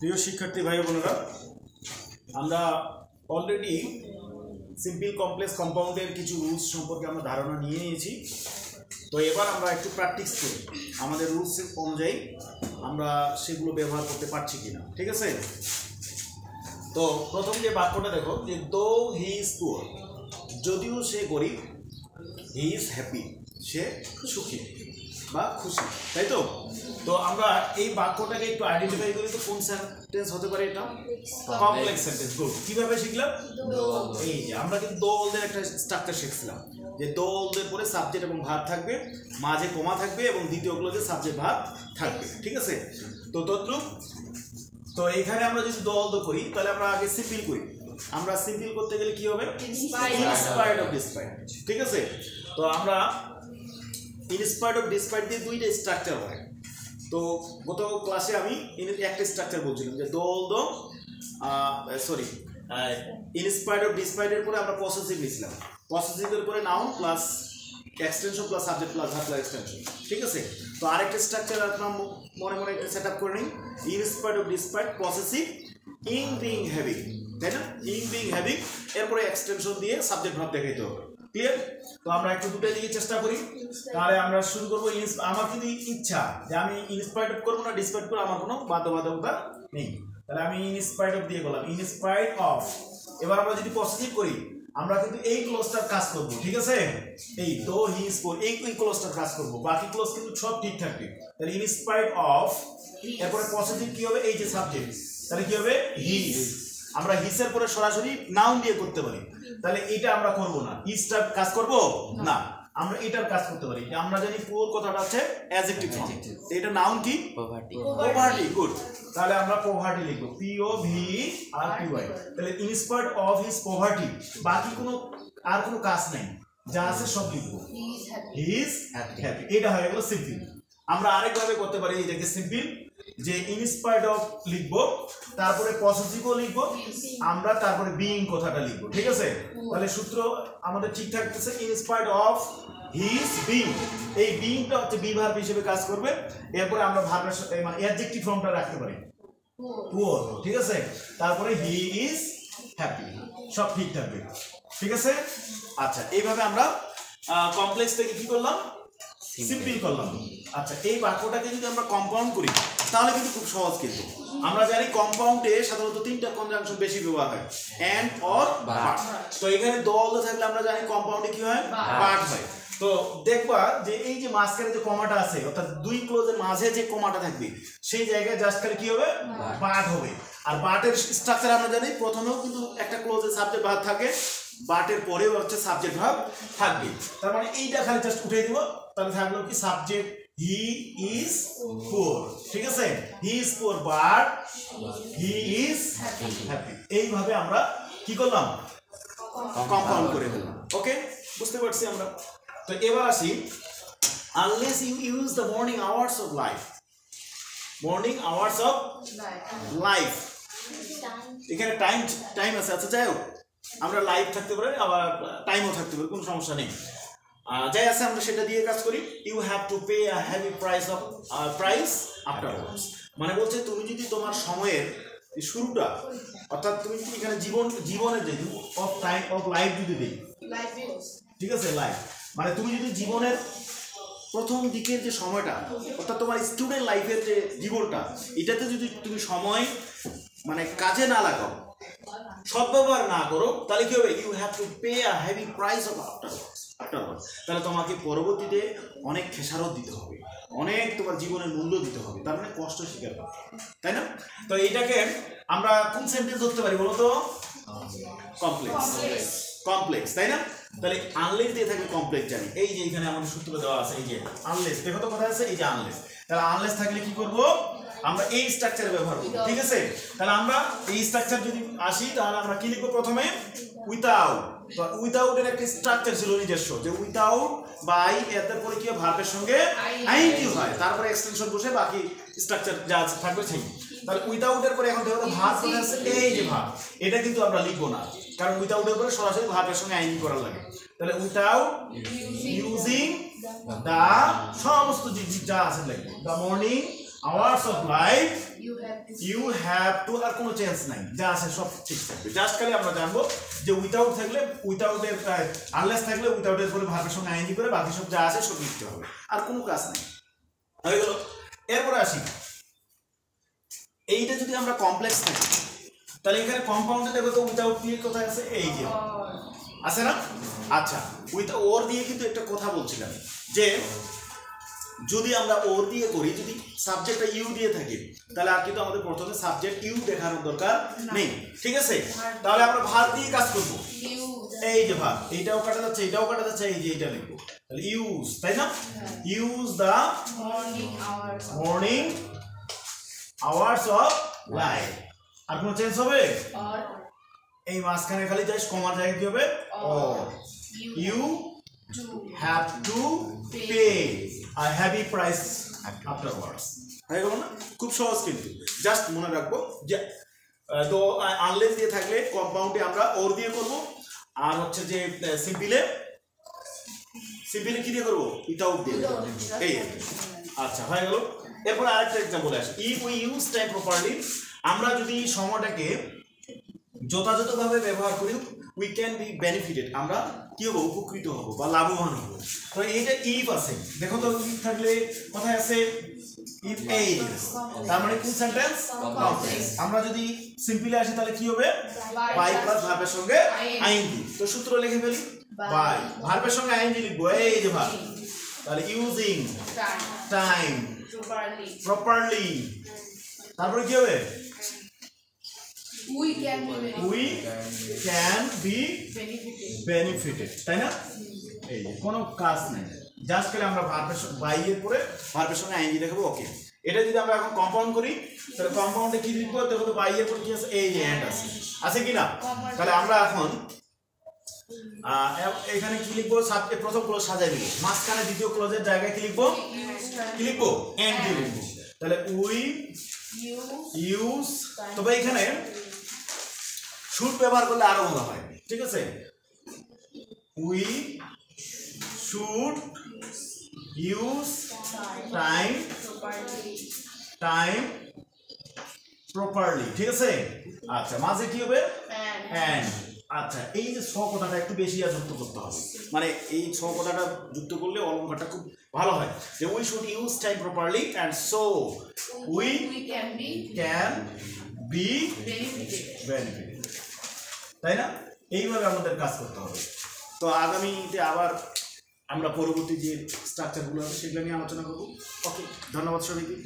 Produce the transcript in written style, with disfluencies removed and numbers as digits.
প্রিয় শিক্ষার্থী ভাই বোনেরা, আমরা অলরেডি সিম্পল কমপ্লেক্স কম্পাউন্ডের কিছু রুলস সম্পর্কে আমরা ধারণা নিয়ে নিয়েছি। তো এবার আমরা একটু প্র্যাকটিস করি আমাদের রুলস অনুযায়ী আমরা সেগুলো ব্যবহার করতে পারছি কিনা। ঠিক আছে? তো প্রথম যে বাক্যটা দেখো, যে দো হি ইজ পুয়ার, যদিও সে গরিব, হি ইজ হ্যাপি, সে সুখী বা খুশি, তাই তো? তো আমরা এই বাক্যটাকে একটু আইডেন্টিফাই করি, তো কোন সেন্টেন্স হতে পারে? এটা কমপ্লেক্স সেন্টেন্স। গুড। কিভাবে শিখলাম? এই যে আমরা কিন্তু দোলদের একটা স্ট্রাকচার শিখছিলাম, যে দোলদের পরে সাবজেক্ট এবং ভার্ব থাকবে, মাঝে কমা থাকবে এবং দ্বিতীয় ক্লজে সাবজেক্ট ভার্ব থাকবে। ঠিক আছে? তো তদ্রুপ তো এখানে আমরা যদি দোল করি তাহলে আমরা আগে সিম্পল করি। আমরা সিম্পল করতে গেলে কি হবে? Inspired of despaired. ঠিক আছে? তো আমরা ইনস্পায়ার্ড অফ ডিসপায়ার্ড দিয়ে দুইটা স্ট্রাকচার হয়। তো গত ক্লাসে আমি একটা স্ট্রাকচার বলছিলাম যে ইনস্পায়ার্ড অফ ডিসপায়ার্ডের পরে আমরা পসেসিভ নিয়েছিলাম, পসেসিভের পরে noun plus extension plus subject plus verb plus extension. ঠিক আছে? তো আরেকটা স্ট্রাকচার আপনার মনে মনে একটা সেট আপ করে নিন। ইনস্পায়ার্ড অফ ডিসপায়ার্ড, পসেসিভ, ইং বিং হ্যাভিং, তাই না? ইং বিং হ্যাভিং, এরপরে এক্সটেনশন দিয়ে সাবজেক্ট ভার্ব দেখাইতে হবে। ক্লিয়ার? তো আমরা একটু দুটোই দিকে চেষ্টা করি। তাহলে আমরা শুরু করবো। আমার কিন্তু ইচ্ছা যে আমি ইনস্পায়ার্ড করবো না ডিসপায়ার্ড করবো, আমার কোনো বাধ্যবাধকতা নেই। তাহলে আমি ইনস্পায়ার্ড অফ দিয়ে বললাম, ইনস্পায়ার্ড অফ। এবার আমরা যদি পজিটিভ করি, আমরা কিন্তু এই ক্লোজটার কাজ করব। ঠিক আছে? এই তো হি ইজ পোর, এই ক্লোজটার কাজ করব, বাকি ক্লোজ কিন্তু সব ঠিক থাকবে। তাহলে ইনস্পায়ার্ড অফ, এরপরে পজিটিভ কি হবে? এই যে সাবজেক্ট, তাহলে কি হবে? He is. আমরা হিসের পরে সরাসরি নাউন দিয়ে করতে পারি, তাহলে এটা আমরা করব না। ইজটার কাজ করব না, আমরা এটার কাজ করতে পারি। আমরা জানি পুয়ার কথাটা আছে অ্যাডজেক্টিভ ফর্ম, এটা নাউন কি? পভার্টি। পভার্টি। গুড। তাহলে আমরা পভার্টি লিখব, পি ও ভি আর টি ওয়াই। তাহলে ইনস্পায়ার্ড অফ হিজ পভার্টি, বাকি কোনো আর কোনো কাজ নাই, যা আছে সব লিখব। He is happy. এটা হয়ে গেল সিম্পল। আমরা আরেকভাবে করতে পারি এটাকে সিম্পল, যে ইনস্পায়ার্ড অফ লিখবো, তারপরে পসেসিভও লিখবো আমরা, তারপরে বিইং কথাটা লিখবো। ঠিক আছে? তাহলে সূত্র আমাদের ঠিক থাকতেছে, ইনস্পায়ার্ড অফ হিজ বিইং, এই বিইংটা হচ্ছে বি ভার্ব হিসেবে কাজ করবে। এরপরে আমরা ভার্বের সাথে মানে অ্যাডজেক্টিভ ফর্মটা রাখতে পারি, পুয়ার। ঠিক আছে? তারপরে হি ইজ হ্যাপি, সব ঠিক থাকবে। ঠিক আছে? আচ্ছা, এইভাবে আমরা কমপ্লেক্স থেকে কি করলাম? সিম্পল করলাম। আচ্ছা, এই বাক্যটাকে যদি আমরা কম্পাউন্ড করি তাহলে কিন্তু খুব সহজ। কিন্তু আমরা জানি কম্পাউন্ডে সাধারণত তিনটা কনজাংশন বেশি ব্যবহার হয়, এন্ড, অর, বাট। তো এখানে দল থাকলে আমরা জানি কম্পাউন্ডে কি হয়? বাট হয়। তো দেখবা যে এই যে মাঝখানে যে কমাটা আছে, অর্থাৎ দুই ক্লোজের মাঝে যে কমাটা থাকবে সেই জায়গায় জাস্ট খালি কি হবে? বাট হবে। আর বাটের স্ট্রাকচার আমরা জানি, প্রথমেও কিন্তু একটা ক্লোজের সাবজেক্ট ভার্ব থাকে, বাটের পরেও হচ্ছে সাবজেক্ট ভার্ব থাকবে। তার মানে এইটা খালি জাস্ট উঠে দিব, তাহলে থাকলো কি? Subject he is poor. ঠিক আছে? He is poor but he is happy. এইভাবে আমরা কি করলাম? কম্পাউন্ড করে ফেললাম। ওকে, বুঝতে পারছি আমরা। তো এবার আসি, unless you use the morning hours of life. Morning hours of life, এখানে টাইম আছে। আচ্ছা, যাই হোক, আমরা লাইফ থাকতে পারে, আবার টাইমও থাকতে পারে, কোনো সমস্যা নেই। যাই আছে আমরা সেটা দিয়ে কাজ করি। You have to pay a heavy price afterwards, মানে বলছে তুমি যদি তোমার সময়ের শুরুটা, অর্থাৎ তুমি যদি এখানে জীবনের যে অফ টাইম অফ লাইফ যদি দিই, ঠিক আছে, লাইফ মানে তুমি যদি জীবনের প্রথম দিকের যে সময়টা, অর্থাৎ তোমার স্টুডেন্ট লাইফের যে জীবনটা, এটাতে যদি তুমি সময় মানে কাজে না লাগাও, সদ্ব্যবহার না করো, তাহলে কি হবে? You have to pay a heavy price of afterwards. তাহলে তোমাকে পরবর্তীতে অনেক খেসারত দিতে হবে, অনেক তোমার জীবনের মূল্য দিতে হবে, তার মানে কষ্ট স্বীকার করতে হবে, তাই না? তো এইটাকে আমরা কোন সেন্টেন্স ধরতে পারি বলো তো? কমপ্লেক্স, তাই না? তাহলে আনলেস দিয়ে থাকলে কমপ্লেক্স জানি। এই যে এখানে আমাদের সূত্র দেওয়া আছে, এই যে আনলেস, দেখো তো কোথায় আছে? এই যে আনলেস। তাহলে আনলেস থাকলে কি করব? আমরা এই স্ট্রাকচার ব্যবহার করব। ঠিক আছে? তাহলে আমরা এই স্ট্রাকচার যদি আসি, তাহলে আমরা কি লিখবো? প্রথমে উইথাউট। তো উইথাউটের একটা স্ট্রাকচার ছিল নিজস্ব, যে উইথাউট বাই, এর পরে কি ভার্বের সঙ্গে আইএনটি হয়, তারপরে এক্সটেনশন বসে বাকি স্ট্রাকচার যা থাকবে সেই। তাহলে উইথাউটের পরে এখন দেখো ভার্ব কোথায় আছে? এই যে ভার্ব, এটা কিন্তু আমরা লিখবো না, কারণ উইথাউটের পরে সরাসরি ভার্বের সঙ্গে আইএনটি করা লাগে। তাহলে উইথাউট ইউজিং দ্য, সমস্ত যা আছে লাগবে, the morning hours of life you have to, আর কোনো চেঞ্জ নাই, যা আছে সব ঠিক থাকবে। জাস্ট খালি আমরা জানবো যে উইথাউট থাকলে উইথাউটের, আনলেস থাকলে উইথাউটের পরে ভার্বের সঙ্গে আইএনজি করে বাকি সব যা আছে সব লিখতে হবে, আর কোনো কাজ নেই। হয়ে গেল। এরপরে আসি, এইটা যদি আমরা কমপ্লেক্স থাকি তাহলে এখানে কম্পাউন্ডে দেখো তো উইথাউট দিয়ে কোথায় আছে, এই যে আছে না। আচ্ছা, উইথ ওর দিয়ে কিন্তু একটা কথা বলছিলাম যে যদি আমরা ওর দিয়ে করি, যদি সাবজেক্টটা ইউ দিয়ে থাকে তাহলে আর কিন্তু আমাদের প্রথমে সাবজেক্ট ইউ দেখানোর দরকার নেই, ঠিক আছে। তাহলে আমরা ভার্ব দিয়ে কাজ করব, এই যে ভার্ব, এইটাও কাটা যাচ্ছে, এইটাও কাটা যাচ্ছে, এই যে এইটা লিখবো, তাহলে ইউজ, তাই না। Use the morning hours of life, আর কোনো চেঞ্জ হবে, এই মাঝখানে খালি জাস্ট কমার জায়গায় কি হবে, or. You have to pay a heavy price afterwards। হয়ে গেল না, খুব সহজ কিন্তু, জাস্ট মনে রাখবো যে তো আনলেস দিয়ে থাকলে কম্পাউন্ডে আমরা ওর দিয়ে করব, আর হচ্ছে যে সিম্পলে কি দিয়ে করবো, উইথাউট দিয়ে, এই। আচ্ছা, হয়ে গেল। এরপর আরেকটা এক্সাম্পল আসে, if we use time properly, আমরা যদি সময়টাকে যথাযথভাবে ব্যবহার করি, উই ক্যান বি বেনিফিটেড, আমরা কি হবো, উপকৃত হব বা লাভবান হব। তো এইটা ইফ আছে, দেখো তো ইফ থাকলে কোথায় আছে, ইফ এই, তার মানে কোন সেন্টেন্স, কমপ্লেক্স। আমরা যদি সিম্পলি আসি তাহলে কি হবে, বাই প্লাস ভার্বের সঙ্গে আইএনজি। তো সূত্র লিখে ফেলি, বাই ভার্বের সঙ্গে আইএনজি লিখবো, এই যে ভার্ব, তাহলে ইউজিং টাইম প্রপারলি, তারপরে কি হবে, we can be benefited, তাই না। এই যে কোনো কাজ নেই, জাস্ট খালি আমরা ভার্বের বাই এর পরে ভার্বের সঙ্গে আইএনজি লিখবো, ওকে। এটা যদি আমরা এখন কম্পাউন্ড করি তাহলে কম্পাউন্ডে কি লিখবো, দেখো তো বাই এর পরে কি আছে, এই যে এন্ড আছে কি না। তাহলে আমরা এখন এখানে কি লিখবো, প্রথম ক্লজ সাজাই দিব, মাঝখানে দ্বিতীয় ক্লজের জায়গায় কি লিখবো, এন্ড দিয়ে লিখবো। তাহলে উই ইউজ, তবে এখানে শুড ব্যবহার করলে আরো ভালো হয়, ঠিক আছে। We should use time properly, ঠিক আছে। আচ্ছা, মাঝে কি হবে, এন্ড। আচ্ছা, এই যে ছ কথাটা একটু বেশি আর যুক্ত করতে হবে, মানে এই ছ কথাটা যুক্ত করলে অলঙ্কারটা খুব ভালো হয়, যে we should use time properly and so we can be benefited, তাই না। এইভাবে আমাদের কাজ করতে হবে। তো আগামীতে আবার আমরা পরবর্তী যে স্ট্রাকচারগুলো আছে সেগুলো নিয়ে আলোচনা করবো। ওকে, ধন্যবাদ সবাইকে।